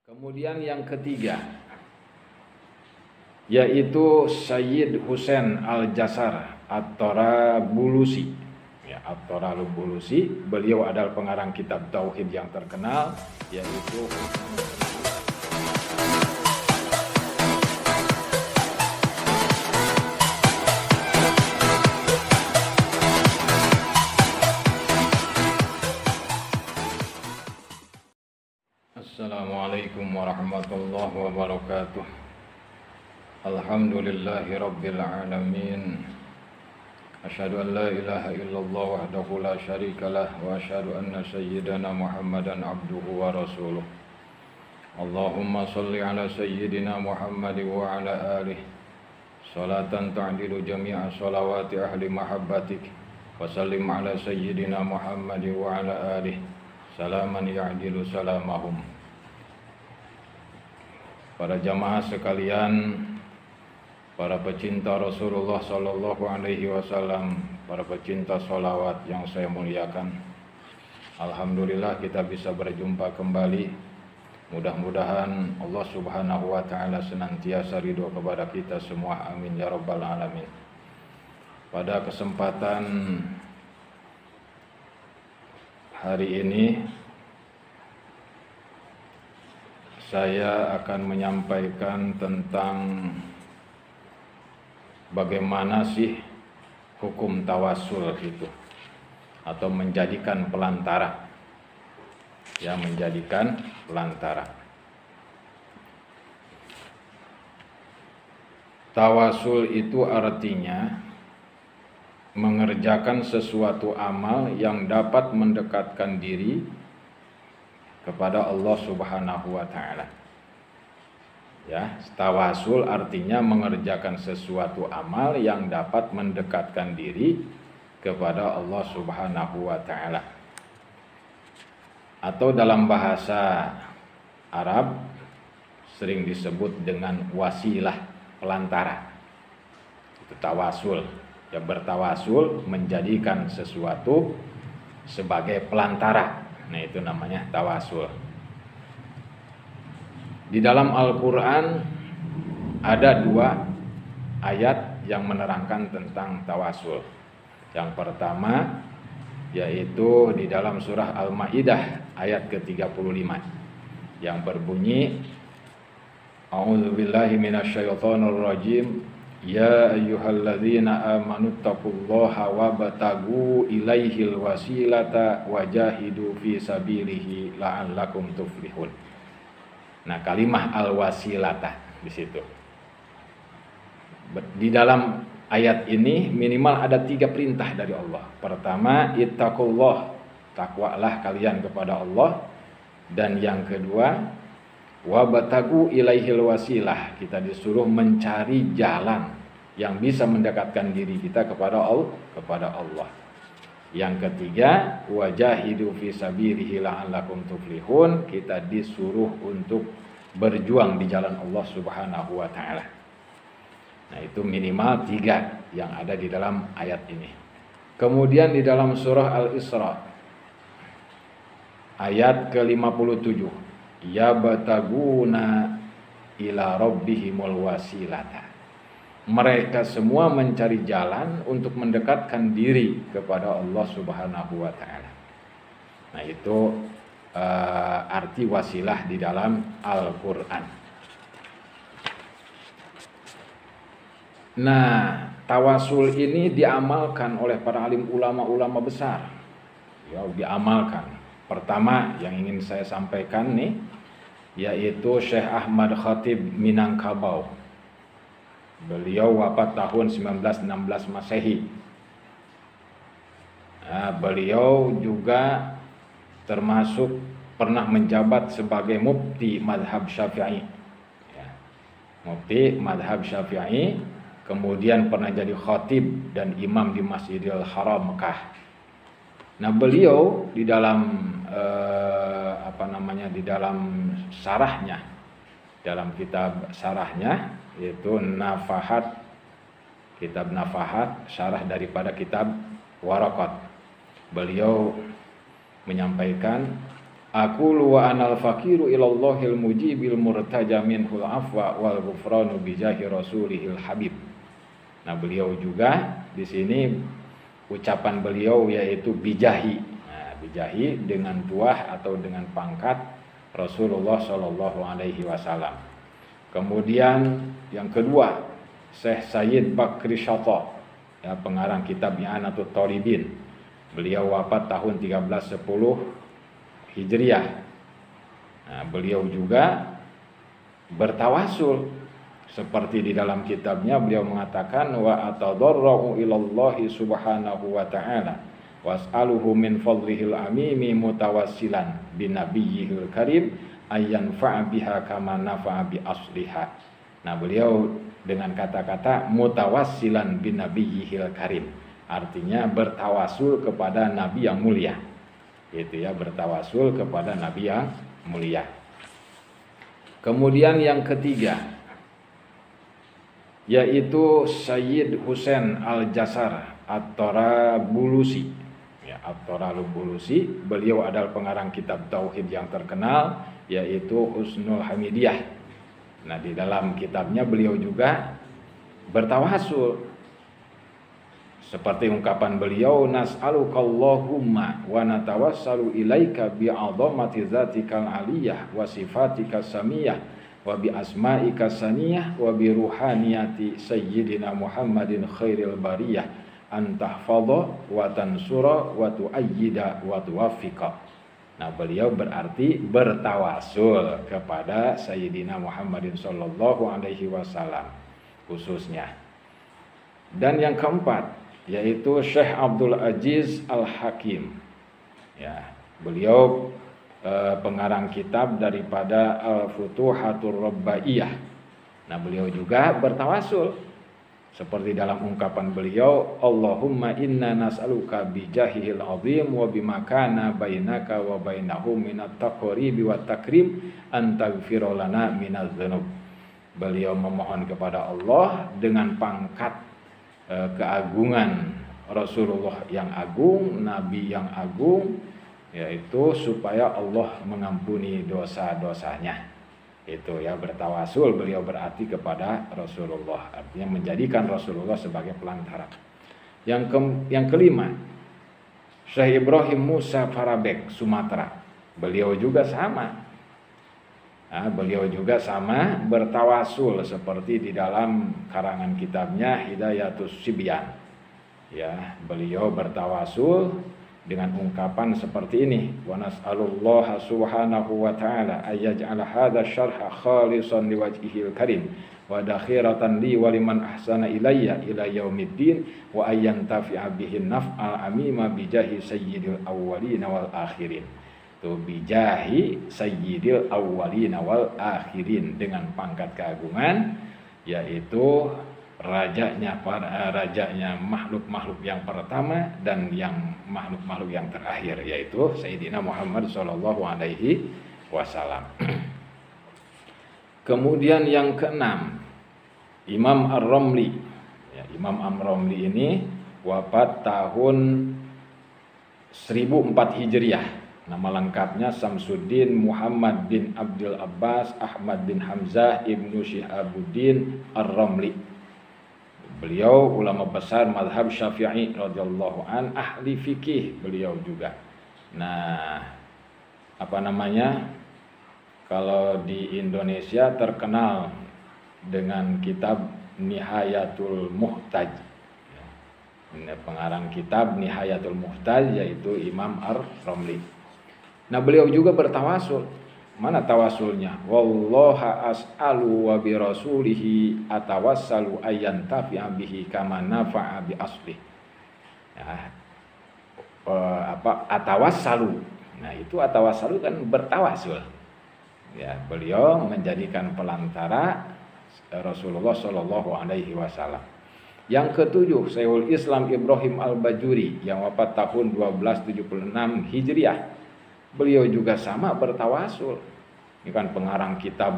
Kemudian yang ketiga yaitu Sayyid Husain Al-Jasar At-Tarabulusi. Ya, At-Tarabulusi, beliau adalah pengarang kitab tauhid yang terkenal yaitu Assalamualaikum warahmatullahi wabarakatuh. Alhamdulillahi rabbil alamin. Asyhadu an la ilaha illallah wahdahu la syarikalah wa asyhadu anna sayyidana Muhammadan abduhu wa rasuluh. Allahumma shalli ala sayyidina Muhammad wa ala alihi salatan ta'dilu jami'a shalawati ahli mahabbatik wa sallim ala sayyidina Muhammad wa ala alihi salaman ya'dilu salamahum. Para jamaah sekalian, para pecinta Rasulullah Sallallahu Alaihi Wasallam, para pecinta sholawat yang saya muliakan, alhamdulillah kita bisa berjumpa kembali. Mudah-mudahan Allah Subhanahu Wa Taala senantiasa ridho kepada kita semua, amin ya rabbal alamin. Pada kesempatan hari ini saya akan menyampaikan tentang bagaimana sih hukum tawasul itu, atau menjadikan pelantara. Ya, menjadikan pelantara. Tawasul itu artinya mengerjakan sesuatu amal yang dapat mendekatkan diri kepada Allah Subhanahu wa Ta'ala. Ya, tawasul artinya mengerjakan sesuatu amal yang dapat mendekatkan diri kepada Allah Subhanahu wa Ta'ala. Atau dalam bahasa Arab sering disebut dengan wasilah, pelantara. Itu tawasul. Ya, bertawasul menjadikan sesuatu sebagai pelantara. Nah, itu namanya tawasul. Di dalam Al-Quran ada 2 ayat yang menerangkan tentang tawasul. Yang pertama yaitu di dalam surah Al-Maidah ayat ke-35 yang berbunyi, A'udzubillahi minasyaitonirrajim. Ya ayyuhalladzina amanu taqullaha wabtagu ilaihil wasilata wajahidu fi sabilihi la'allakum tuflihun. Nah, kalimah al-wasilata di situ. Di dalam ayat ini minimal ada 3 perintah dari Allah. Pertama, ittaqullah, takwalah kalian kepada Allah. Dan yang kedua, wabtagu ilaihil wasilah, kita disuruh mencari jalan yang bisa mendekatkan diri kita kepada Allah. Yang ketiga, wajahidu fi sabilihi la'allakum tuflihun, kita disuruh untuk berjuang di jalan Allah Subhanahu wa Ta'ala. Nah, itu minimal 3 yang ada di dalam ayat ini. Kemudian di dalam surah Al-Isra ayat ke-57, ya bataguna ila rabbihimul wasilata, mereka semua mencari jalan untuk mendekatkan diri kepada Allah Subhanahu wa Ta'ala. Nah, itu arti wasilah di dalam Al-Quran. Nah, tawasul ini diamalkan oleh para alim ulama-ulama besar. Ya, diamalkan. Pertama yang ingin saya sampaikan nih yaitu Syekh Ahmad Khatib Minangkabau. Beliau wafat tahun 1916 Masehi. Nah, beliau juga termasuk pernah menjabat sebagai mufti madhab Syafi'i. Ya, mufti madhab Syafi'i, kemudian pernah jadi khatib dan imam di Masjidil Haram Mekah. Nah, beliau di dalam di dalam syarahnya, dalam kitab syarahnya yaitu Nafahat, kitab Nafahat, syarah daripada kitab Waraqat. Beliau menyampaikan Aqulu wa anal faqiru ilallahil mujibil murtaja minhul afwa wal ghufranu bijahi rasulihil habib. Nah, beliau juga di sini ucapan beliau yaitu bijahi. Nah, bijahi dengan tuah atau dengan pangkat Rasulullah Shallallahu alaihi wasallam. Kemudian yang kedua, Syekh Sayyid Bakri Syata, ya, pengarang kitab I'anatut Thalibin. Beliau wafat tahun 1310 Hijriah. Nah, beliau juga bertawasul seperti di dalam kitabnya beliau mengatakan wa atadarra'u ilallahi subhanahu wa ta'ala was'aluhu min fadlihil amimi mutawassilan binabiyyihil karim ayyanfa'a biha kama nafa'a bi asliha. Nah, beliau dengan kata-kata mutawassilan binabiyyihil karim, artinya bertawasul kepada nabi yang mulia. Itu ya, bertawasul kepada nabi yang mulia. Kemudian yang ketiga yaitu Sayyid Husain Al-Jasar At-Tarabulusi. Ya, At-Tarabulusi, beliau adalah pengarang kitab tauhid yang terkenal yaitu Husnul Hamidiyah. Nah, di dalam kitabnya beliau juga bertawasul seperti ungkapan beliau, nas'alukallahumma wa natawassalu ilaika bi'azamati dzatikal aliyah wa sifatika samiyah wa bi asma'ika saniyah wa bi ruhaniyati sayyidina Muhammadin khairil bariyah an tahfadha wa tansura wa tu'ayyida wa tuwaffiqa. Nah, beliau berarti bertawasul kepada Sayyidina Muhammadin sallallahu alaihi wasallam khususnya. Dan yang keempat yaitu Syekh Abdul Aziz Al-Hakim. Ya, beliau pengarang kitab daripada Al-Futuhatur Rabbaiyah. Nah, beliau juga bertawasul seperti dalam ungkapan beliau, Allahumma inna nas'aluka bijahihil azim wa bimakana bainaka wa bainahu minat taqribi wa takrim an taghfira lana minaz dzunub. Beliau memohon kepada Allah dengan pangkat keagungan Rasulullah yang agung, Nabi yang agung, yaitu supaya Allah mengampuni dosa-dosanya. Itu ya, bertawasul beliau berarti kepada Rasulullah, artinya menjadikan Rasulullah sebagai pelantara. Yang kelima, Syekh Ibrahim Musa Farabek, Sumatera. Beliau juga sama. Nah, beliau juga sama bertawasul seperti di dalam karangan kitabnya Hidayatus Sibyan. Ya, beliau bertawasul dengan ungkapan seperti ini, wa nas'alullaha subhanahu wa ta'ala ayyaj'ala hadha syarha khalisan liwajhihil karim wa dakhiratan li wa liman ahsana ilayya ila yaumiddin wa ayyantafi'a bihin naf'al amima bijahi sayyidil awwalin wal akhirin. Itu bijahi sayyidil awwalin wal akhirin, dengan pangkat keagungan yaitu rajanya makhluk-makhluk yang pertama dan yang makhluk-makhluk yang terakhir, yaitu Sayyidina Muhammad sallallahu alaihi wasallam. Kemudian yang keenam, Imam Ar-Ramli. Ya, Imam Ar-Ramli ini wafat tahun 1004 Hijriah. Nama lengkapnya Samsuddin Muhammad bin Abdul Abbas Ahmad bin Hamzah Ibnu Syihabuddin Ar-Ramli. Beliau ulama besar mazhab Syafi'i radhiyallahu an, ahli fikih beliau juga. Nah, kalau di Indonesia terkenal dengan kitab Nihayatul Muhtaj. Ini pengarang kitab Nihayatul Muhtaj yaitu Imam Ar-Ramli. Nah, beliau juga bertawasul. Mana tawasulnya? Wallaha as'alu wa bi rasulihi atawassalu ayyantafi'a bihi kama nafa'a bi asli. Ya, atawassalu. Nah, itu atawassalu kan bertawasul. Ya, beliau menjadikan pelantara Rasulullah sallallahu alaihi wasallam. Yang ketujuh, Syekhul Islam Ibrahim Al-Bajuri yang wafat tahun 1276 Hijriah. Beliau juga sama bertawasul. Ini kan pengarang kitab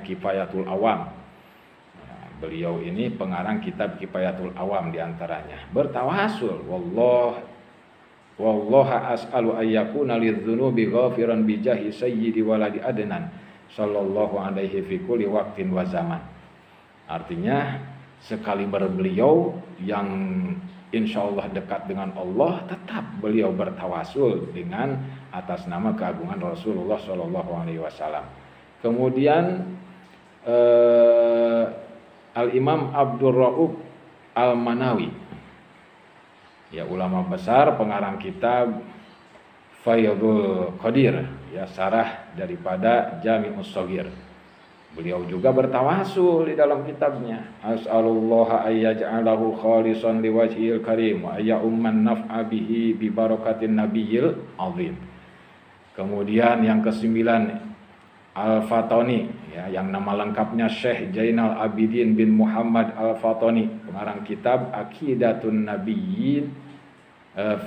Kifayatul Awam. Nah, beliau ini pengarang kitab Kifayatul Awam diantaranya. Bertawasul, wallaha as'alu ayyakuna lidzunubi ghafiran bijahi sayyidi waladi adnan sallallahu alaihi fi kulli waqtin wa zaman. Artinya sekaliber beliau yang insya Allah dekat dengan Allah, tetap beliau bertawasul dengan atas nama keagungan Rasulullah Shallallahu Alaihi Wasallam. Kemudian Al-Imam Abdul Rauf Al-Manawi, ya ulama besar, pengarang kitab Faidul Qadir, ya sarah daripada Jami'us Shaghir. Beliau juga bertawasul di dalam kitabnya, as'alullaha ayyaj'alahu khalisan liwajhil karim wa ayyumman naf'a bihi bi barakatin nabiyil azim. Kemudian yang kesembilan Al-Fatani, ya, yang nama lengkapnya Syekh Jainal Abidin bin Muhammad Al-Fatani, pengarang kitab Aqidatun Nabiyyin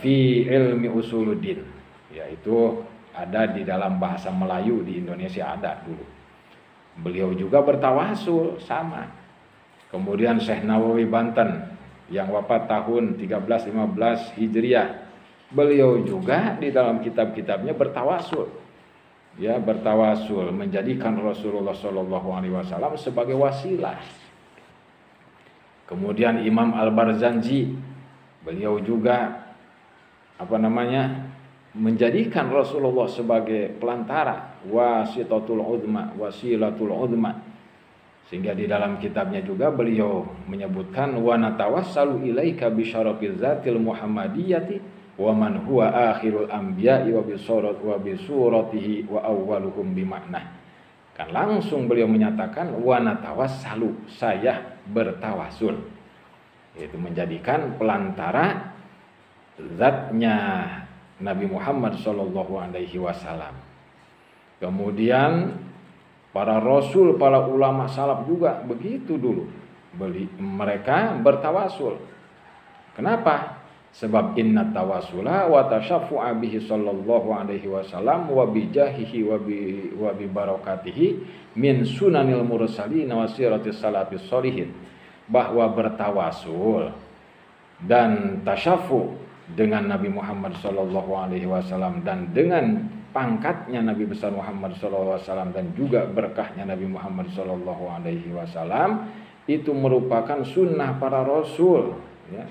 fi ilmi usuluddin, yaitu ada di dalam bahasa Melayu, di Indonesia ada dulu. Beliau juga bertawasul sama. Kemudian Syekh Nawawi Banten yang wafat tahun 1315 Hijriah, beliau juga di dalam kitab-kitabnya bertawasul. Ya, bertawasul menjadikan Rasulullah Shallallahu Alaihi Wasallam sebagai wasilah. Kemudian Imam Al-Barzanji, beliau juga menjadikan Rasulullah sebagai pelantara, wasilatul uzma, sehingga di dalam kitabnya juga beliau menyebutkan wa natawassalu ilaika bi syarafiz zatil muhammadiyyati wa man huwa akhirul anbiya'i wa bi suratihi wa awwaluhum bi makna. Kan langsung beliau menyatakan wa natawassalu, saya bertawasul, yaitu menjadikan pelantara zatnya Nabi Muhammad Shallallahu Alaihi Wasallam. Kemudian para rasul, para ulama salaf juga begitu dulu. Mereka bertawasul. Kenapa? Sebab inna tawasula wa tasyaffu'a bihi sallallahu alaihi wasallam wa bijahihi wa bi barakatihi min sunanil mursalin wa siratis salafis sholihin. Bahwa bertawasul dan tasyaffu dengan Nabi Muhammad Shallallahu Alaihi Wasallam dan dengan pangkatnya Nabi besar Muhammad Shallallahu Alaihi Wasallam dan juga berkahnya Nabi Muhammad Shallallahu Alaihi Wasallam itu merupakan sunnah para rasul, ya.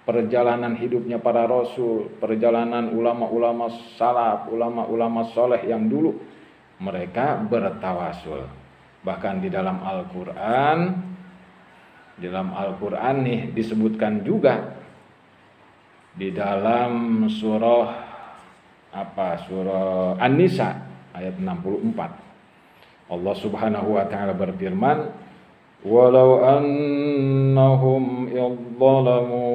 Perjalanan hidupnya para rasul, perjalanan ulama-ulama salaf, ulama-ulama soleh yang dulu, mereka bertawasul. Bahkan di dalam Al-Quran nih disebutkan juga di dalam surah An-Nisa ayat 64. Allah Subhanahu wa taala berfirman, "Walau annahum idzalamu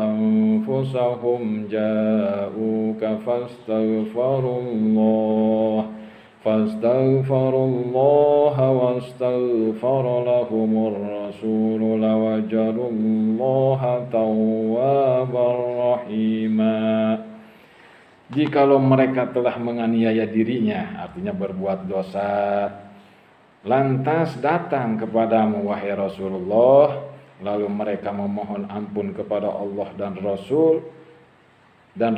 anfusahum ja'uka fastaghfirullaha wastaghfara lahumur rasul lawajadullaha tawwabar rahima." Jikalau mereka telah menganiaya dirinya, artinya berbuat dosa, lantas datang kepadamu wahai Rasulullah, lalu mereka memohon ampun kepada Allah dan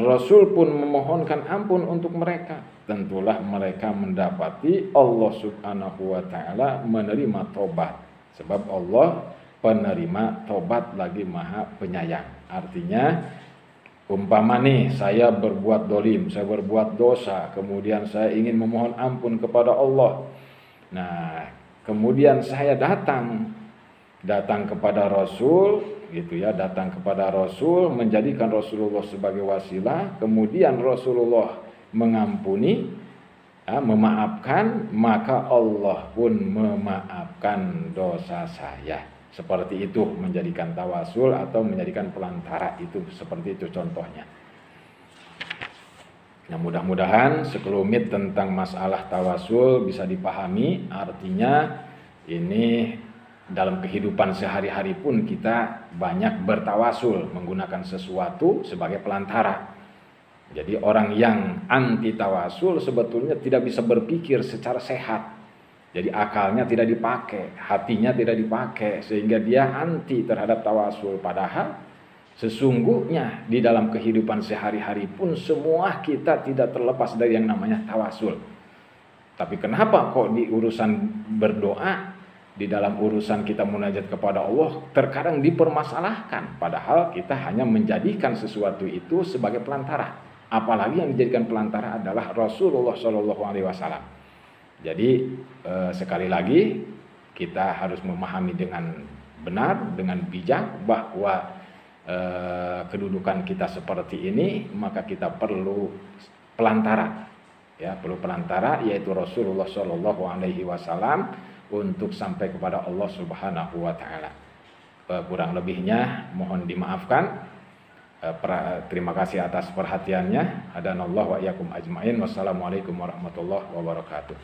Rasul pun memohonkan ampun untuk mereka, tentulah mereka mendapati Allah Subhanahu wa taala menerima tobat, sebab Allah penerima tobat lagi Maha Penyayang. Artinya umpama nih saya berbuat dolim, saya berbuat dosa, kemudian saya ingin memohon ampun kepada Allah. Nah, kemudian saya datang kepada Rasul, gitu ya, datang kepada Rasul, menjadikan Rasulullah sebagai wasilah, kemudian Rasulullah mengampuni, memaafkan, maka Allah pun memaafkan dosa saya. Seperti itu menjadikan tawasul atau menjadikan pelantara, itu seperti itu contohnya. Nah, mudah-mudahan sekelumit tentang masalah tawasul bisa dipahami. Artinya ini dalam kehidupan sehari-hari pun kita banyak bertawasul menggunakan sesuatu sebagai pelantara. Jadi orang yang anti tawasul sebetulnya tidak bisa berpikir secara sehat. Jadi akalnya tidak dipakai, hatinya tidak dipakai, sehingga dia anti terhadap tawasul. Padahal Sesungguhnya di dalam kehidupan sehari-hari pun semua kita tidak terlepas dari yang namanya tawasul. Tapi kenapa kok di urusan berdoa, di dalam urusan kita munajat kepada Allah terkadang dipermasalahkan, padahal kita hanya menjadikan sesuatu itu sebagai pelantara. Apalagi yang dijadikan pelantara adalah Rasulullah SAW. Jadi sekali lagi kita harus memahami dengan benar, dengan bijak bahwa kedudukan kita seperti ini, maka kita perlu pelantara, ya, perlu pelantara yaitu Rasulullah SAW untuk sampai kepada Allah Subhanahu wa taala. Kurang lebihnya mohon dimaafkan. Terima kasih atas perhatiannya. Hadanallahu wa iyyakum ajmain. Wassalamualaikum warahmatullahi wabarakatuh.